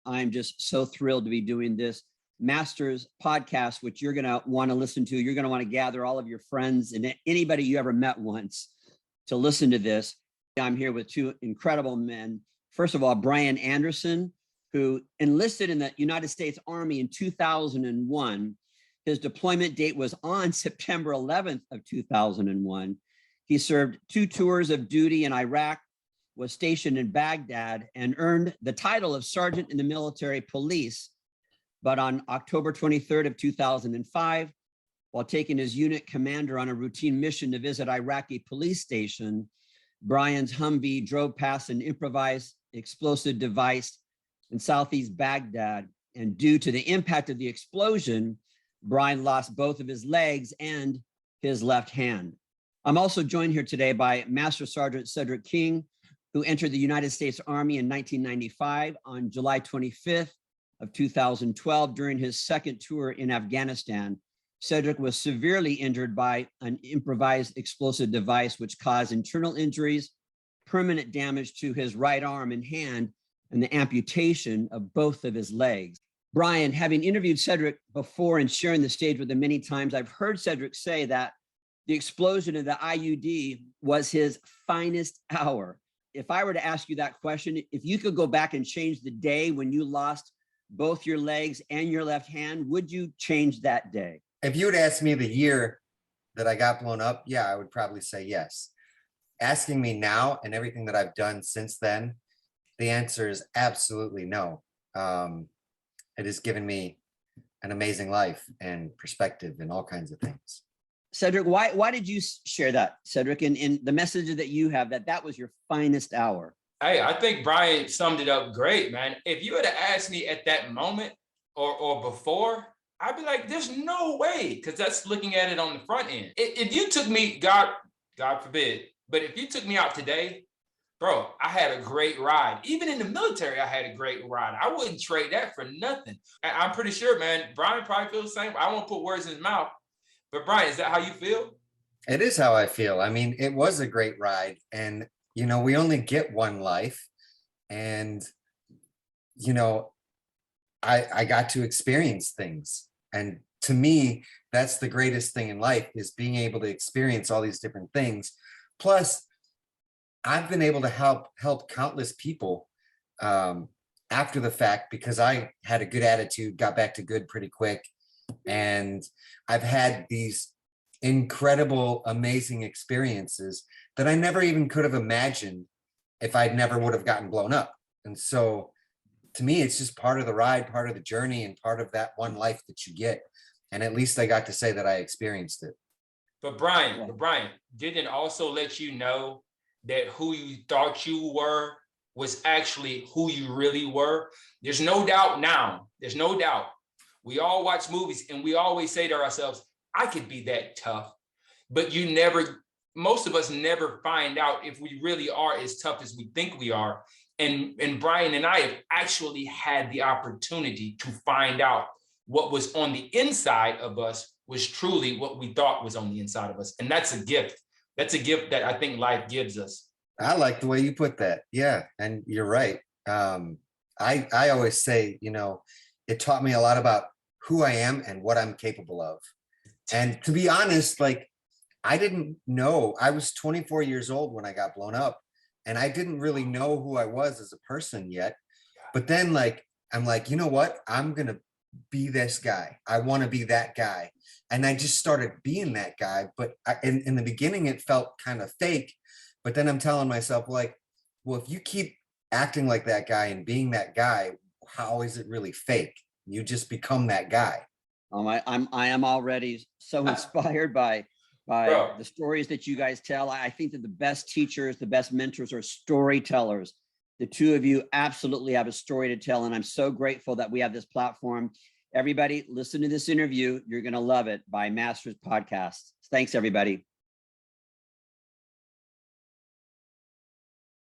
I'm just so thrilled to be doing this Masters podcast, which you're going to want to listen to. You're going to want to gather all of your friends and anybody you ever met once to listen to this. I'm here with two incredible men. First of all, Bryan Anderson, who enlisted in the United States Army in 2001. His deployment date was on September 11th of 2001. He served 2 tours of duty in Iraq, was stationed in Baghdad, and earned the title of Sergeant in the Military Police. But on October 23rd of 2005, while taking his unit commander on a routine mission to visit Iraqi police station, Bryan's Humvee drove past an improvised explosive device in southeast Baghdad. And due to the impact of the explosion, Bryan lost both of his legs and his left hand. I'm also joined here today by Master Sergeant Cedric King, who entered the United States Army in 1995 on July 25th of 2012 during his second tour in Afghanistan. Cedric was severely injured by an improvised explosive device, which caused internal injuries, permanent damage to his right arm and hand, and the amputation of both of his legs. Bryan, having interviewed Cedric before and sharing the stage with him many times, I've heard Cedric say that the explosion of the IUD was his finest hour. If I were to ask you that question, if you could go back and change the day when you lost both your legs and your left hand, would you change that day? If you would ask me the year that I got blown up, yeah, I would probably say yes. Asking me now and everything that I've done since then, the answer is absolutely no. It has given me an amazing life and perspective and all kinds of things. Cedric, why did you share that, Cedric, in the message that you have, that was your finest hour? Hey, I think Bryan summed it up great, man. If you had asked me at that moment or before, I'd be like, there's no way, because that's looking at it on the front end. If you took me, God forbid, but if you took me out today, bro, I had a great ride. Even in the military, I had a great ride. I wouldn't trade that for nothing. I'm pretty sure, man, Bryan probably feels the same. I won't put words in his mouth. But Bryan, is that how you feel? It is how I feel. I mean, it was a great ride. And, you know, we only get one life. And, you know, I got to experience things. And to me, that's the greatest thing in life, is being able to experience all these different things. Plus, I've been able to help countless people after the fact, because I had a good attitude, got back to good pretty quick. And I've had these incredible, amazing experiences that I never even could have imagined if I'd never would have gotten blown up. And so to me, it's just part of the ride, part of the journey, and part of that one life that you get. And at least I got to say that I experienced it. But Bryan, didn't also let you know that who you thought you were was actually who you really were? There's no doubt now. There's no doubt. We all watch movies and we always say to ourselves, I could be that tough. But most of us never find out if we really are as tough as we think we are. And Bryan and I have actually had the opportunity to find out what was on the inside of us was truly what we thought was on the inside of us. And that's a gift. That's a gift that I think life gives us. I like the way you put that. Yeah, and you're right. I always say, you know, it taught me a lot about who I am and what I'm capable of. And to be honest, like, I didn't know. I was 24 years old when I got blown up, and I didn't really know who I was as a person yet. But then, like, I'm like, you know what? I'm going to be this guy. I want to be that guy. And I just started being that guy. But in the beginning, it felt kind of fake. But then I'm telling myself, like, well, if you keep acting like that guy and being that guy, how is it really fake? You just become that guy. I am already so inspired by the stories that you guys tell. I think that the best teachers, the best mentors are storytellers. The two of you absolutely have a story to tell, and I'm so grateful that we have this platform. Everybody, listen to this interview. You're going to love it, by Masters Podcast. Thanks, everybody.